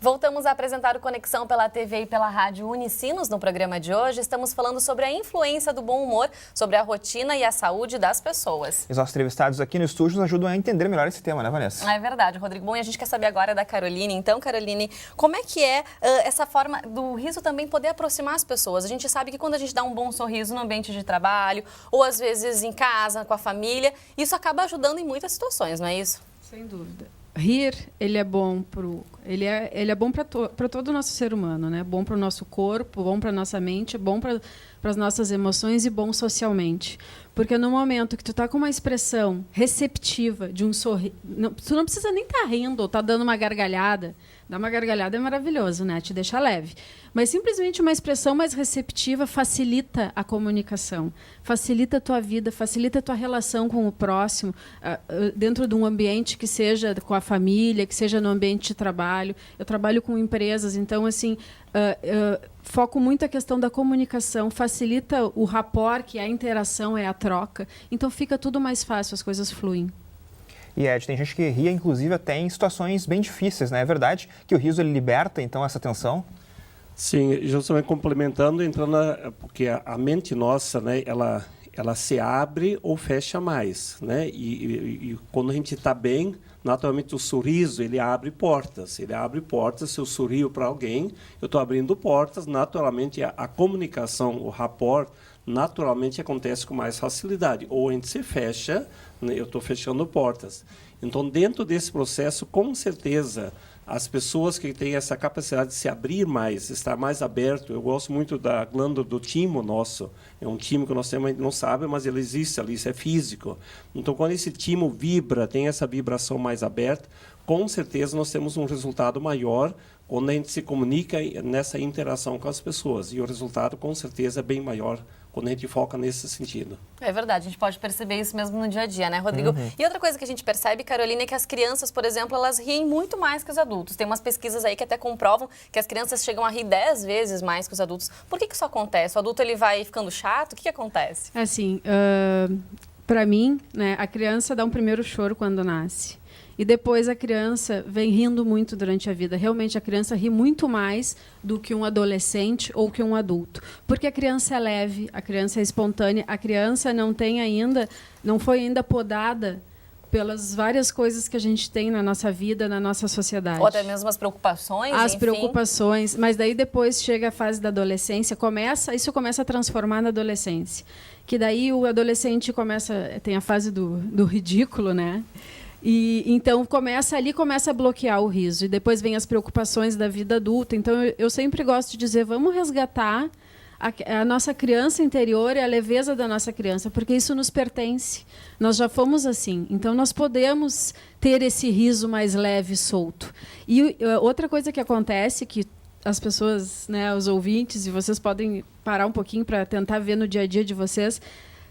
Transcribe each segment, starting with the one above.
Voltamos a apresentar o Conexão pela TV e pela Rádio Unicinos. No programa de hoje, estamos falando sobre a influência do bom humor, sobre a rotina e a saúde das pessoas. Os nossos entrevistados aqui no estúdio nos ajudam a entender melhor esse tema, né, Vanessa? É verdade, Rodrigo. Bom, e a gente quer saber agora da Caroline. Então, Caroline, como é que é essa forma do riso também poder aproximar as pessoas? A gente sabe que quando a gente dá um bom sorriso no ambiente de trabalho, ou às vezes em casa, com a família, isso acaba ajudando em muitas situações, não é isso? Sem dúvida. Rir, ele é bom para todo o nosso ser humano, né? Bom para o nosso corpo, bom para a nossa mente, bom para as nossas emoções e bom socialmente. Porque no momento que tu tá com uma expressão receptiva de um sorriso, tu não precisa nem estar rindo ou tá dando uma gargalhada. Dar uma gargalhada é maravilhoso, né? Te deixa leve. Mas simplesmente uma expressão mais receptiva facilita a comunicação, facilita a tua vida, facilita a tua relação com o próximo, dentro de um ambiente que seja com a família, que seja no ambiente de trabalho. Eu trabalho com empresas, então, assim, foco muito a questão da comunicação, facilita o rapport, que é a interação, é a troca. Então, fica tudo mais fácil, as coisas fluem. E, Ed, tem gente que ria, inclusive, até em situações bem difíceis, né? É verdade que o riso ele liberta, então, essa tensão? Sim, justamente complementando, porque a mente nossa, né, ela se abre ou fecha mais, né? E quando a gente está bem, naturalmente o sorriso ele abre portas. Se eu sorrio para alguém, eu estou abrindo portas. Naturalmente a comunicação, o rapport, naturalmente acontece com mais facilidade. Ou a gente se fecha, né, eu estou fechando portas. Então, dentro desse processo, com certeza, as pessoas que têm essa capacidade de se abrir mais, estar mais aberto, eu gosto muito da glândula do timo nosso, é um timo que nós temos, a gente não sabe, mas ele existe ali, isso é físico. Então, quando esse timo vibra, tem essa vibração mais aberta, com certeza nós temos um resultado maior quando a gente se comunica nessa interação com as pessoas. E o resultado, com certeza, é bem maior quando a gente foca nesse sentido. É verdade, a gente pode perceber isso mesmo no dia a dia, né, Rodrigo? E outra coisa que a gente percebe, Carolina, é que as crianças, por exemplo, elas riem muito mais que os adultos. Tem umas pesquisas aí que até comprovam que as crianças chegam a rir 10 vezes mais que os adultos. Por que isso acontece? O adulto ele vai ficando chato? O que acontece? Assim, para mim, né, a criança dá um primeiro choro quando nasce. E depois a criança vem rindo muito durante a vida. Realmente a criança ri muito mais do que um adolescente ou que um adulto. Porque a criança é leve, a criança é espontânea, a criança não foi ainda podada pelas várias coisas que a gente tem na nossa vida, na nossa sociedade. Ou até mesmo as preocupações, As enfim. preocupações, mas daí depois chega a fase da adolescência, isso começa a transformar na adolescência. Que daí o adolescente tem a fase do ridículo, né? E então começa a bloquear o riso e depois vem as preocupações da vida adulta. Então eu sempre gosto de dizer, vamos resgatar a nossa criança interior e a leveza da nossa criança, porque isso nos pertence. Nós já fomos assim, então nós podemos ter esse riso mais leve e solto. E outra coisa que acontece, que as pessoas, né, os ouvintes, e vocês podem parar um pouquinho para tentar ver no dia a dia de vocês,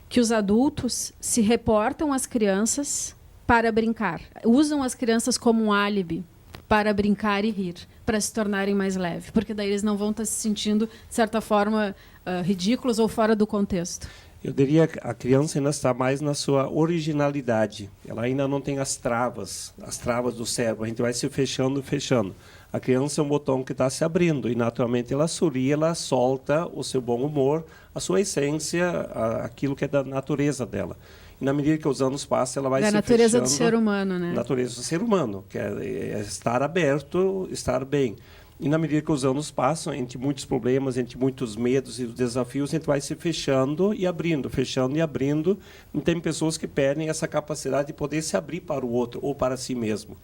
que os adultos se reportam às crianças para brincar. Usam as crianças como um álibi para brincar e rir, para se tornarem mais leves, porque daí eles não vão estar se sentindo, de certa forma, ridículos ou fora do contexto. Eu diria que a criança ainda está mais na sua originalidade. Ela ainda não tem as travas do cérebro. A gente vai se fechando. A criança é um botão que está se abrindo e, naturalmente, ela sorri, ela solta o seu bom humor, a sua essência, aquilo que é da natureza dela. E na medida que os anos passam, ela vai se fechando. Da natureza do ser humano, né? Natureza do ser humano, que é estar aberto, estar bem. E na medida que os anos passam, entre muitos problemas, entre muitos medos e desafios, a gente vai se fechando e abrindo. E tem pessoas que perdem essa capacidade de poder se abrir para o outro ou para si mesmo.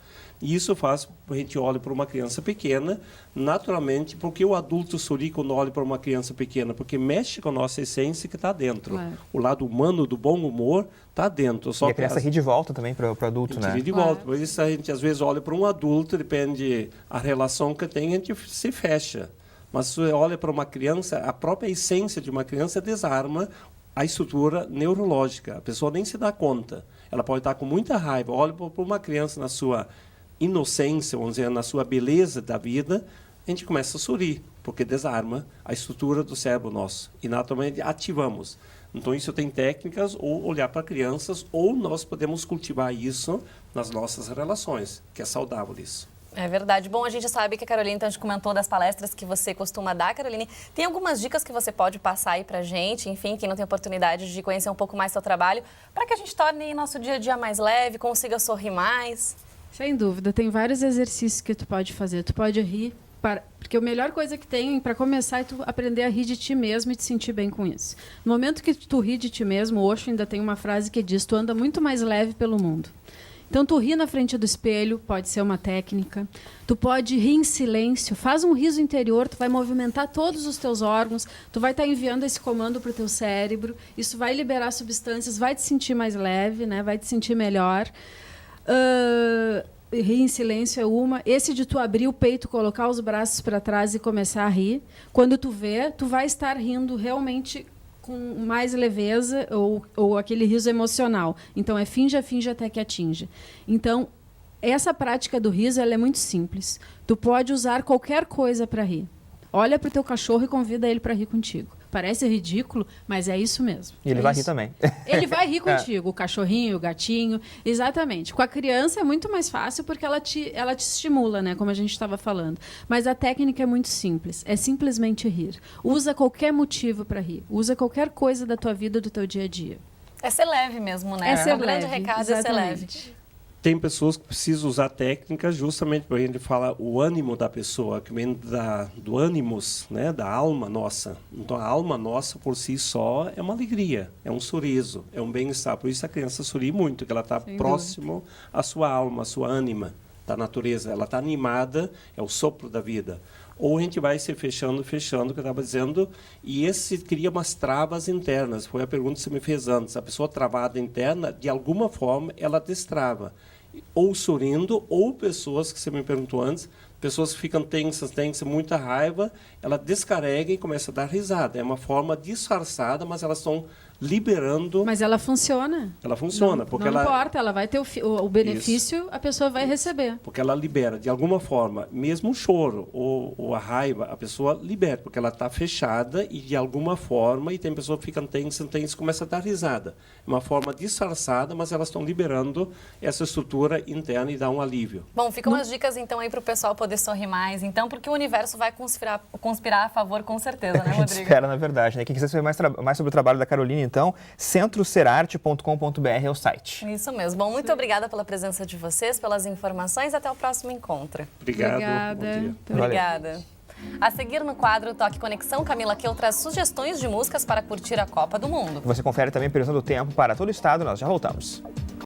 E isso faz que a gente olhe para uma criança pequena, naturalmente, porque o adulto sorri quando olha para uma criança pequena, porque mexe com a nossa essência que está dentro. Claro. O lado humano do bom humor está dentro. Só e a criança ri de volta também para o adulto, né? Ri de volta. Por isso a gente às vezes olha para um adulto, depende a relação que tem, a gente se fecha. Mas se você olha para uma criança, a própria essência de uma criança desarma a estrutura neurológica. A pessoa nem se dá conta. Ela pode estar com muita raiva. Olha para uma criança na sua inocência, vamos dizer, na sua beleza da vida, a gente começa a sorrir, porque desarma a estrutura do cérebro nosso. E naturalmente ativamos. Então isso tem técnicas, ou olhar para crianças, ou nós podemos cultivar isso nas nossas relações, que é saudável isso. É verdade. Bom, a gente sabe que a Caroline, então, a gente comentou das palestras que você costuma dar, Caroline. Tem algumas dicas que você pode passar aí pra gente, enfim, quem não tem oportunidade de conhecer um pouco mais seu trabalho, para que a gente torne nosso dia a dia mais leve, consiga sorrir mais? Sem dúvida, tem vários exercícios que tu pode fazer. Tu pode rir, porque a melhor coisa que tem para começar é tu aprender a rir de ti mesmo e te sentir bem com isso. No momento que tu ri de ti mesmo, o Osho ainda tem uma frase que diz: tu anda muito mais leve pelo mundo. Então, tu ri na frente do espelho, pode ser uma técnica. Tu pode rir em silêncio, faz um riso interior, tu vai movimentar todos os teus órgãos, tu vai estar enviando esse comando para o teu cérebro, isso vai liberar substâncias, vai te sentir mais leve, né? Vai te sentir melhor. Rir em silêncio é uma. Esse de tu abrir o peito, colocar os braços para trás e começar a rir. Quando tu vê, tu vai estar rindo realmente com mais leveza ou aquele riso emocional. Então, é finja até que atinja. Então, essa prática do riso ela é muito simples. Tu pode usar qualquer coisa para rir. Olha para o teu cachorro e convida ele para rir contigo. Parece ridículo, mas é isso mesmo. E ele vai rir também. Ele vai rir contigo, o cachorrinho, o gatinho, exatamente. Com a criança é muito mais fácil porque ela te estimula, né, como a gente estava falando. Mas a técnica é muito simples, é simplesmente rir. Usa qualquer motivo para rir, usa qualquer coisa da tua vida, do teu dia a dia. É ser leve mesmo, né? É ser um grande leve, recado, exatamente. é ser leve. Tem pessoas que precisam usar técnicas justamente para a gente falar o ânimo da pessoa, que vem do ânimos, né, da alma nossa. Então, a alma nossa, por si só, é uma alegria, é um sorriso, é um bem-estar. Por isso a criança sorri muito, que ela está próximo à sua alma, à sua ânima da natureza. Ela está animada, é o sopro da vida. Ou a gente vai se fechando, que eu estava dizendo, e esse cria umas travas internas. Foi a pergunta que você me fez antes. A pessoa travada interna, de alguma forma, ela destrava. Ou sorrindo, ou pessoas, que você me perguntou antes, pessoas que ficam tensas, muita raiva, ela descarrega e começa a dar risada. É uma forma disfarçada, mas elas estão liberando. Mas ela funciona. Ela funciona. Não, porque não ela importa, ela vai ter o benefício, isso. A pessoa vai receber. Porque ela libera, de alguma forma, mesmo o choro ou a raiva, a pessoa libera, porque ela está fechada e, de alguma forma, e tem pessoas que ficam tensas, começa a dar risada. É uma forma disfarçada, mas elas estão liberando essa estrutura interna e dá um alívio. Bom, ficam umas dicas, então, aí para o pessoal poder sorrir mais, então, porque o universo vai conspirar a favor, com certeza, né, Rodrigo? Espera, na verdade, né? Quem quiser saber mais sobre o trabalho da Caroline, então, centrocerarte.com.br é o site. Isso mesmo. Bom, muito obrigada pela presença de vocês, pelas informações. Até o próximo encontro. Obrigado. Obrigada. Obrigada. A seguir no quadro Toque Conexão, Camila Keu traz sugestões de músicas para curtir a Copa do Mundo. Você confere também a previsão do tempo para todo o estado. Nós já voltamos.